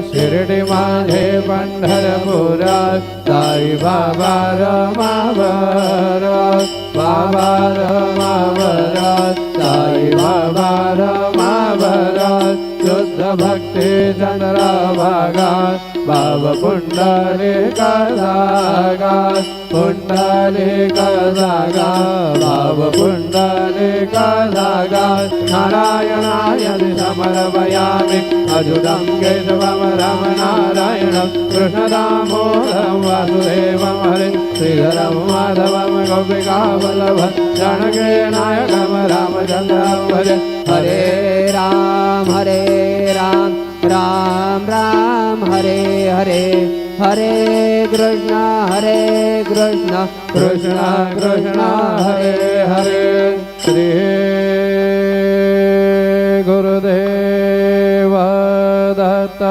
शिर्डी माझे पंढरपुरात साई बाबा रमावरात बाबा रमावरात साई बाबा रमावरात शुद्ध भक्ती चंद्रभागात बाबा पुंडलिका जागात पुंडलिका जागात बाबा पुंडलिका जागात नारायणाय समर्पयामि अच्युतं केशवं रामनारायणं कृष्णदामोदरं वासुदेवं हरिं श्रीधरं माधवं गोपिकावल्लभं जानकी नायकं रामचन्द्रं भजे। हरे राम राम राम हरे हरे हरे कृष्ण कृष्ण कृष्ण हरे हरे। श्री गुरुदेव दत्त।